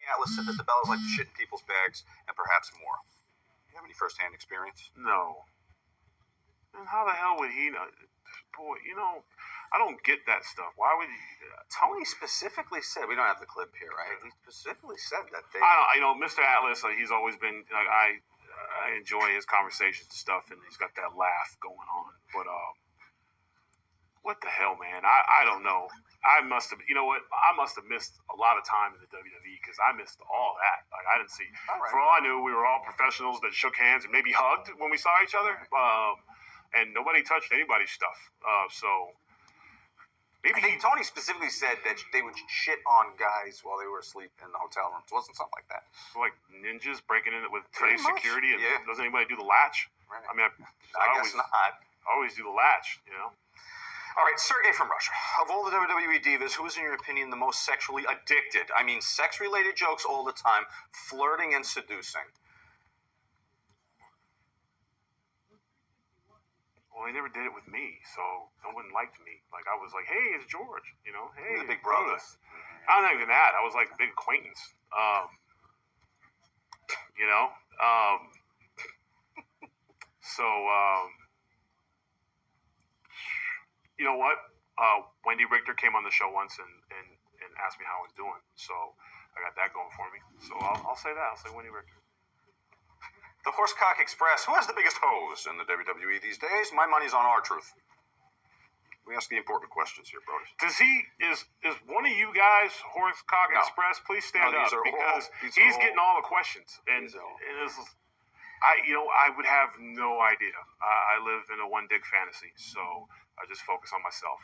Atlas said that the Bellas like to shit in people's bags and perhaps more. Do you have any first-hand experience? No. And how the hell would he know? Boy, I don't get that stuff. Why would he? Tony specifically said, we don't have the clip here, right? He specifically said that they... Mr. Atlas, he's always been, I enjoy his conversations and stuff, and he's got that laugh going on. But, what the hell, man? I don't know. I must have, I must have missed a lot of time in the WWE because I missed all that. Like, I didn't see. Right. For all I knew, we were all professionals that shook hands and maybe hugged when we saw each other. And nobody touched anybody's stuff. So maybe Tony specifically said that they would shit on guys while they were asleep in the hotel rooms. Wasn't something like that? Like ninjas breaking in with Pretty today's much, security, and yeah. doesn't anybody do the latch? Right. I mean, I guess not. I always do the latch, All right, Sergey from Russia. Of all the WWE divas, who is, in your opinion, the most sexually addicted? I mean, sex-related jokes all the time, flirting and seducing. Well, they never did it with me, so no one liked me. Like, I was like, hey, it's George, hey. The big Brodus. Not even that. I was like a big acquaintance. You know what? Wendy Richter came on the show once and asked me how I was doing. So I got that going for me. So I'll say that. I'll say Wendy Richter. The Horsecock Express. Who has the biggest hose in the WWE these days? My money's on R-Truth. We ask the important questions here, Brodus. Is one of you guys Horsecock Express? Please stand up because he's getting all the questions. And this is, I would have no idea. I live in a one dick fantasy, so I just focus on myself.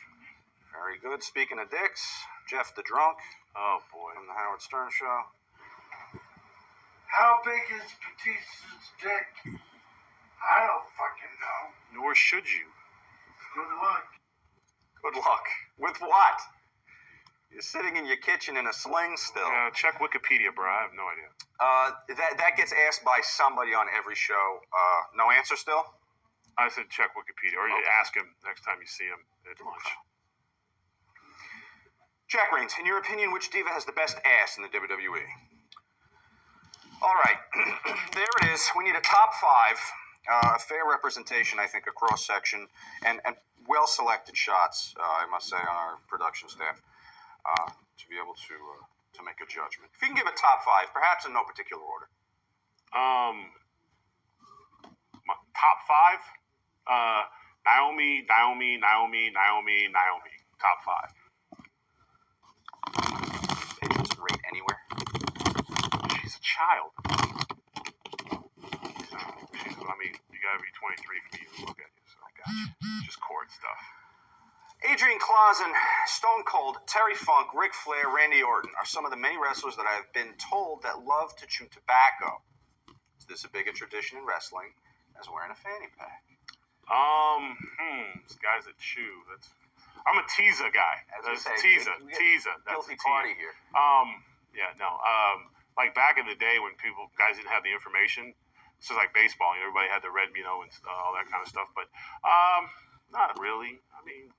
Very good. Speaking of dicks, Jeff the Drunk. Oh boy. From the Howard Stern Show. How big is Batista's dick? I don't fucking know. Nor should you. Good luck. Good luck. With what? You're sitting in your kitchen in a sling still. Check Wikipedia, bro. I have no idea. That gets asked by somebody on every show. No answer still? I said check Wikipedia, or ask him next time you see him at lunch. Jack Reigns, in your opinion, which diva has the best ass in the WWE? All right, there it is. We need a top five, a fair representation, I think, a cross-section, and well-selected shots, I must say, on our production staff, to be able to make a judgment. If you can give a top five, perhaps in no particular order. My top five? Naomi. Top five. Paige doesn't rate anywhere. She's a child. You gotta be 23 for me to look at you, so I got you. Just cord stuff. Adrian Clausen, Stone Cold, Terry Funk, Ric Flair, Randy Orton are some of the many wrestlers that I have been told that love to chew tobacco. Is this a bigger tradition in wrestling as wearing a fanny pack? Guys that chew. I'm a teaser guy. Teaser. Guilty party here. Like back in the day when guys didn't have the information, it's just like baseball. Everybody had the red, and all that kind of stuff. But not really. I mean,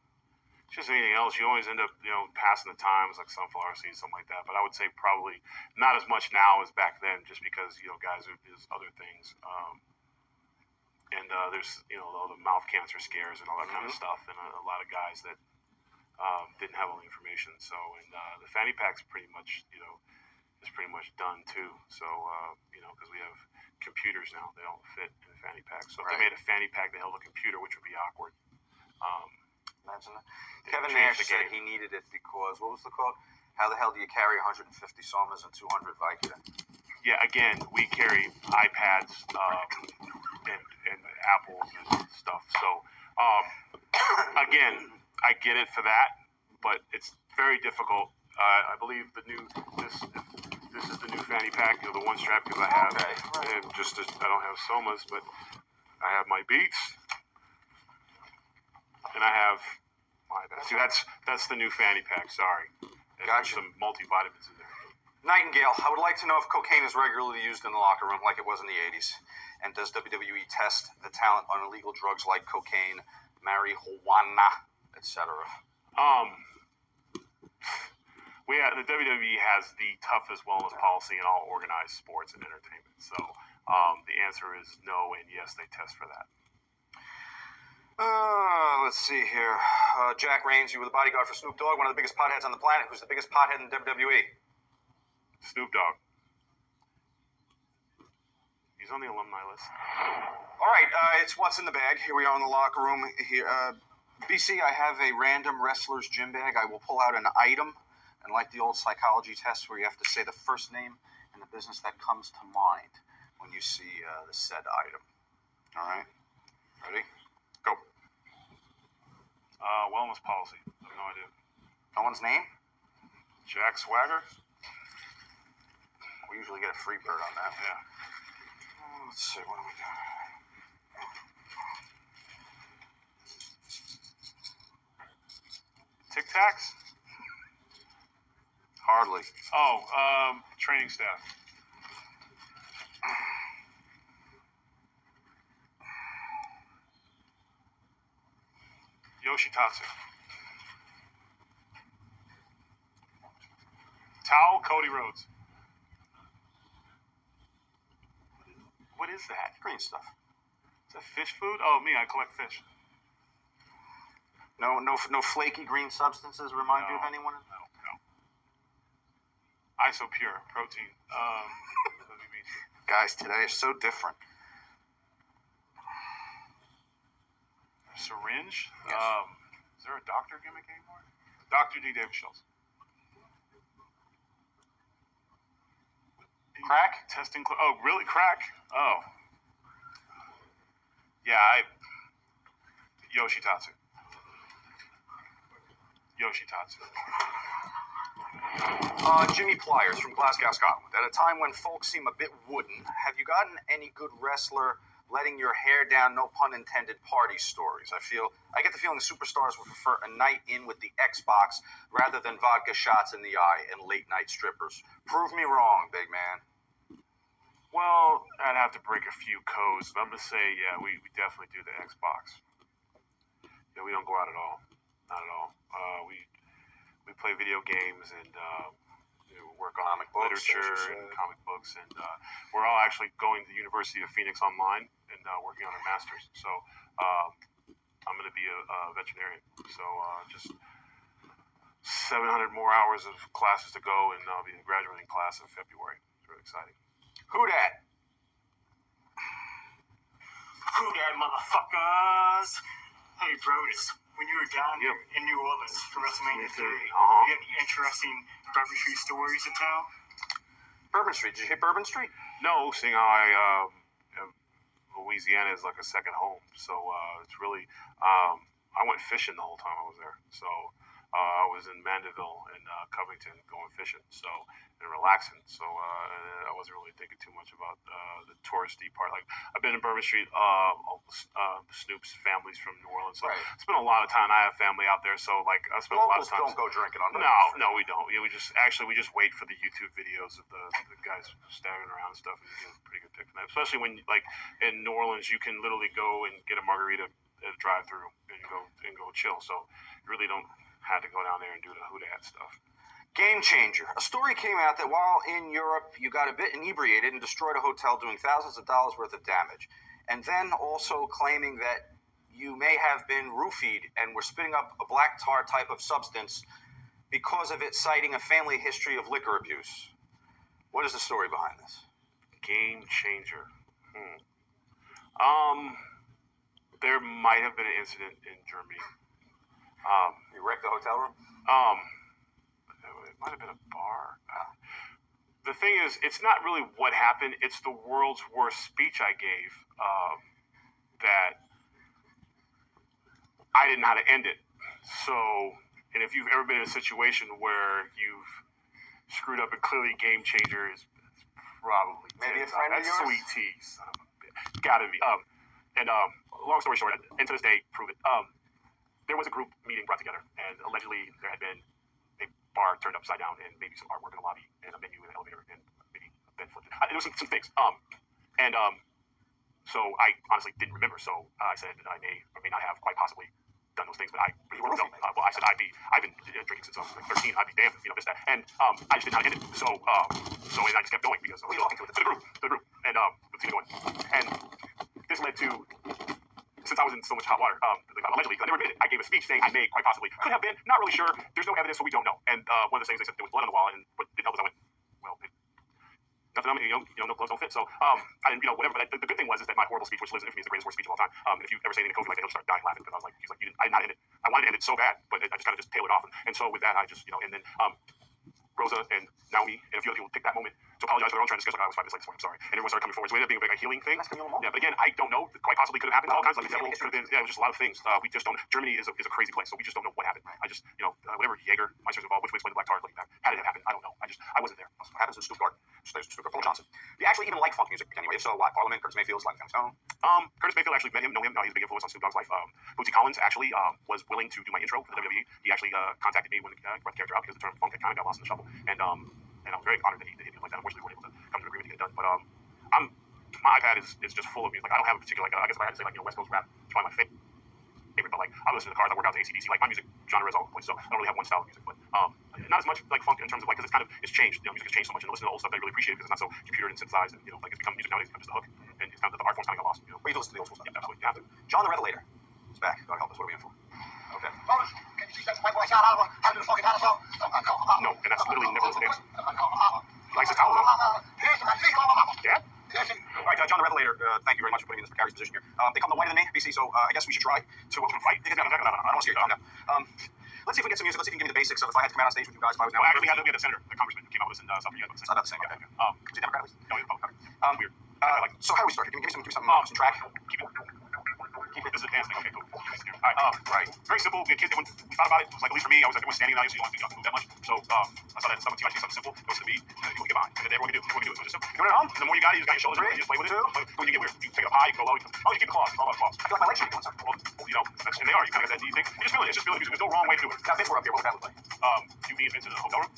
it's just anything else. You always end up, passing the times like sunflower seeds, something like that. But I would say probably not as much now as back then, just because guys there's other things. And there's all the mouth cancer scares and all that kind of stuff, and a lot of guys that didn't have all the information. So, and the fanny pack's pretty much is pretty much done too. So because we have computers now, they don't fit in a fanny pack. So if they made a fanny pack that held a computer, which would be awkward. Imagine that. Kevin Nash said he needed it because, what was the quote? How the hell do you carry 150 Somas and 200 Vicodin? Yeah, again, we carry iPads and Apples and stuff. So, again, I get it for that, but it's very difficult. I believe this is the new fanny pack, the one strap, because I have, and I don't have Somas, but I have my Beats, and I have my. See, that's the new fanny pack. Sorry, and gotcha. There's some multivitamins in there. Nightingale, I would like to know if cocaine is regularly used in the locker room like it was in the 80s. And does WWE test the talent on illegal drugs like cocaine, marijuana, etc.? The WWE has the toughest wellness policy in all organized sports and entertainment. So the answer is no, and yes, they test for that. Let's see here. Jack Reigns, you were the bodyguard for Snoop Dogg, one of the biggest potheads on the planet. Who's the biggest pothead in WWE? Snoop Dogg. He's on the alumni list. All right, it's what's in the bag. Here we are in the locker room. Here, BC, I have a random wrestler's gym bag. I will pull out an item, and like the old psychology test where you have to say the first name in the business that comes to mind when you see the said item. All right, ready? Go. Wellness policy. I have no idea. No one's name? Jack Swagger? We usually get a free bird on that. Yeah. Let's see, what do we got? Tic Tacs? Hardly. Oh, training staff. Yoshitatsu. Towel, Cody Rhodes. What is that? Green stuff. Is that fish food? Oh, me, I collect fish. No flaky green substances remind you of No. anyone? No. Isopure, protein. Guys, today is so different. Syringe? Yes. Is there a doctor gimmick anymore? Dr. D. David Schultz. Crack? Testing. Oh, really? Crack? Oh. Yeah, Yoshitatsu. Jimmy Pliers from Glasgow, Scotland. At a time when folks seem a bit wooden, have you gotten any good wrestler letting your hair down, no pun intended, party stories? I get the feeling superstars would prefer a night in with the Xbox rather than vodka shots in the eye and late night strippers. Prove me wrong, big man. Well, I'd have to break a few codes, but I'm going to say, yeah, we definitely do the Xbox. Yeah, we don't go out at all. Not at all. We play video games and work on Comic books, literature as you and said. comic books. And we're all actually going to the University of Phoenix online and working on our masters. So I'm going to be a veterinarian. So just 700 more hours of classes to go, and I'll be in graduating class in February. It's really exciting. Who dat? Who dat, motherfuckers? Hey, Brodus, when you were down Yep. here in New Orleans for WrestleMania 3, Uh-huh. you had any interesting Bourbon Street stories to tell? Bourbon Street. Did you hit Bourbon Street? No, seeing how Louisiana is like a second home, so it's really. I went fishing the whole time I was there. So I was in Mandeville and Covington going fishing, and relaxing. So I wasn't really thinking too much about the touristy part. Like I've been in Bourbon Street. Snoop's family's from New Orleans, so Right. I spent a lot of time. I have family out there, so like I spent a lot of Locals time. don't go drinking on Bourbon Street. No, we don't. Yeah, we just wait for the YouTube videos of the guys staggering around and stuff, and you get a pretty good pick from that. Especially when like in New Orleans, you can literally go and get a margarita at a drive-through and go chill. So you really don't have to go down there and do the hoodat stuff. Game changer. A story came out that while in Europe, you got a bit inebriated and destroyed a hotel, doing thousands of dollars worth of damage. And then also claiming that you may have been roofied and were spitting up a black tar type of substance because of it, citing a family history of liquor abuse. What is the story behind this? Game changer. There might have been an incident in Germany. You wrecked the hotel room? It might have been a bar. The thing is, it's not really what happened. It's the world's worst speech I gave that I didn't know how to end it. So, and if you've ever been in a situation where you've screwed up, and clearly game changer is probably Maybe a friend of that's yours? sweet tea, son of a bitch. Gotta be. Long story short, and to this day, prove it. There was a group meeting brought together, and allegedly there had been a bar turned upside down, and maybe some artwork in the lobby, and a menu in the elevator, and maybe a bed flipped. There was some things. So I honestly didn't remember. So I said that I may or may not have quite possibly done those things, but I really don't know. Well, I said I've been drinking since I was like 13. I'd be damned if this that, and I just did not end it. So and I just kept going because I was talking to the group, and let's keep going. And this led to, since I was in so much hot water, allegedly, I never admitted, I gave a speech saying I may quite possibly could have been, not really sure. There's no evidence, so we don't know. And one of the things they said there was blood on the wall, and what didn't help is I went, well, nothing on me, no clothes don't fit. So I didn't, whatever. But the good thing was is that my horrible speech, which lives in infamy, is the greatest worst speech of all time. And if you ever say anything to Kofi like that, he'll start dying laughing because I was like, he's like, I did not end it. I wanted to end it so bad, but I just kind of tailed it off. And so with that, I just, and then Rosa and Naomi and a few other people took that moment to apologize for their own transgressions. Like, I was 5 minutes late this morning, I'm sorry. And everyone started coming forward. So it ended up being like a healing thing. Yeah, but again, I don't know. Quite possibly could have happened. All kinds of like the devil could have been. Yeah, it was just a lot of things. We just don't. Germany is a crazy place, so we just don't know what happened. I just, whatever Jaeger, Meister's involved, which way explained the black tar looking back. How did it happen? I don't know. I wasn't there. What happens in Stuttgart? Paul Johnson. Do you actually even like funk music anyway? If so, why? Parliament, Curtis Mayfield's like Stone. Curtis Mayfield, actually met him, know him. He's a big influence on Snoop Dogg's life. Bootsy Collins actually was willing to do my intro for the WWE. He actually contacted me when I brought the character out because the term funk had kind of got lost in the shuffle. And I was very honored that he did like that. Unfortunately, we weren't able to come to an agreement to get it done. But my iPad is just full of music. Like, I don't have a particular, I guess if I had to say, West Coast rap, it's probably my favorite. But like, I listen to the cars, I work out to AC/DC. Like, my music genre is all over the place, so I don't really have one style of music. But not as much like funk in terms of like, because it's changed. Music has changed so much, and listen to old stuff that I really appreciate because it's not so computered and synthesized, and like it's become music nowadays. It's just a hook, and it's kind of the art form's kind of got lost. Well, you listen to the old school stuff. Yeah, absolutely, you have to. John the Revelator is back. God help us. What are we in for? Okay. Brodus, can you teach that white boy John Oliver how to do the fucking dinosaur? No, and that's literally never his dance. He likes his towels on. Dad? All right, John the Revelator, thank you very much for putting me in this precarious position here. They come no whiter than me, BC, so I guess we should try to fight. No, I don't want to scare you. Calm down. Let's see if we get some music. Let's see if you can give me the basics of if I had to come out on stage with you guys. If I was now. Well, actually, we had the senator, the congressman, who came out with us and stuff. You guys It's not about the same. Okay. Is he Democrat? No, he's Republican. Weird. So how do we start? Give me some track. Keep it. This is a dance thing. Okay, cool. All right. Very simple. We thought about it. It was like, at least for me, I was like, everyone's standing in the audience, so you don't have to move that much. So I saw that someone team, I see something simple. Goes to the beat. You can get behind. And then everyone can do. Everyone can do it. So just simple. You want it on? The more you got it, you just got your shoulders. You just play with it. When you get weird, you can take it up high, you can go low. Oh, you keep the claws. It's all about claws. I feel like my legs should be going something. Well, and they are. You kind of got that deep thing. You just feel it. It's just feeling music. There's no wrong way to do it. Now, Vince, we're up here. What would that look like? You being Vince in a hotel room.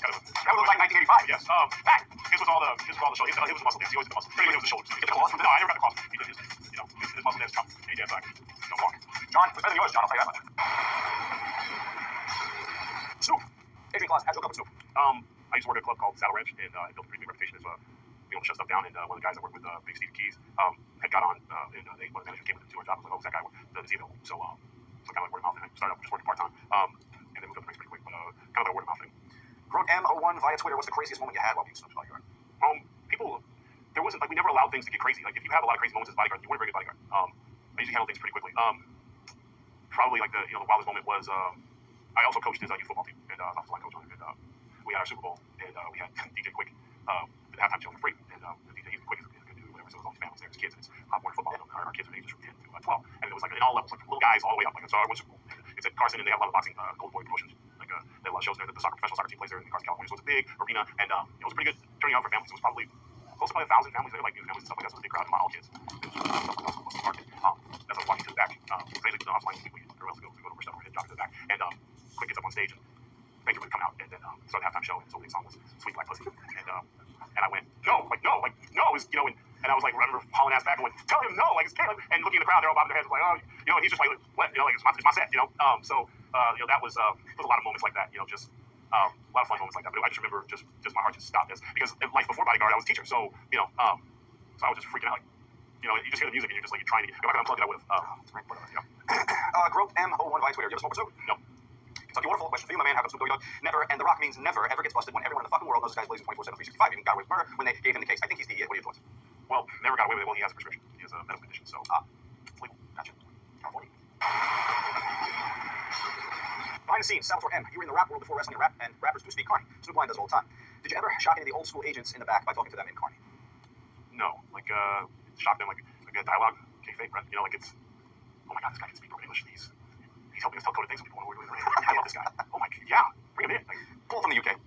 That would look like 1985. Yes. Back. His was all the shoulder. His was the muscle dance. He always did the muscle. Anyway, it was the shoulders. Get the claws from the. No, I never got the claws. He did his muscle dance. He did like no walk. John, it's better than yours, John. I'll tell you that much. Snoop. Adrian Claus, how'd you hook up with Snoop? I used to work at a club called Saddle Ranch, and I built a pretty big reputation as being able to shut stuff down. And one of the guys I worked with, Big Steve Keys, had got on, and one of the managers came with him to our job. I was like, oh, who's that guy? Is he available? So kind of like word of mouth, and I started off just working part time. And then moved up the ranks pretty quick, but kind of like a word of mouth thing. Grog M01 via Twitter. What's the craziest moment you had while being Snoop's bodyguard? People, there wasn't like we never allowed things to get crazy. Like if you have a lot of crazy moments as a bodyguard, you weren't a very good bodyguard. I usually handle things pretty quickly. Probably like the wildest moment was I also coached his youth football team, and I was the line coach on it. And we had our Super Bowl, and we had DJ Quick the halftime show for free. And the DJ Quick is a good dude, whatever. So it was all his family there, his kids, and it's Pop Warner football. And our kids were ages from 10 to 12, and it was like in all levels, like from little guys all the way up. Like so, our Super Bowl. It's at Carson, and they have a lot of boxing, Golden Boy promotions. Like they have a lot of shows there. The professional soccer team plays there in Carson, California. So it's a big arena, and it was a pretty good turning out for families. It was probably close to 1,000 families there, like new families and stuff like that. So it was a big crowd, and all kids. It was stuff like that. So it was market. As I was walking to the back, basically the offline people, everyone else go to stuff, and drop to the back, and Quick gets up on stage, and Baker would come out, and then started the halftime show, and his opening song was "Sweet Black Pussy," and I went, no, it was, and I was like, remember hauling ass back and went, tell him no, like it's Caleb, and looking in the crowd, they're all bobbing their heads, like, and he's just like, what, like it's my set, so that was a lot of moments like that, just a lot of fun moments like that. But I just remember just my heart just stopped because life before bodyguard, I was a teacher, so so I was just freaking out, like, you just hear the music and you're just like, you're trying to, if I could unplug it, I would have. Growth M01 via Twitter. Do you have a smoke pursuit? No. Kentucky Waterfall, question for you, my man. How come Snoop Doggy Dogg never, and The Rock means never, ever gets busted when everyone in the fucking world knows this guy's blazing 24/7, 365, even got away with murder when they gave him the case? I think he's the idiot. What are your thoughts? Well, never got away with it. Well, he has a prescription. He has a medical condition, so it's legal. Gotcha. California. Behind the scenes, Salvatore M. You were in the rap world before wrestling and rap, and rappers do speak Carney. Snoop Lion does all the time. Did you ever shock any of the old school agents in the back by talking to them in Carney? No, like shock them like a dialogue, kayfabe, right? Like it's, oh my god, this guy can speak broken English. He's helping us tell coded things, and people want to really I love this guy. Oh my god, yeah, bring him in. Like, Paul from the UK.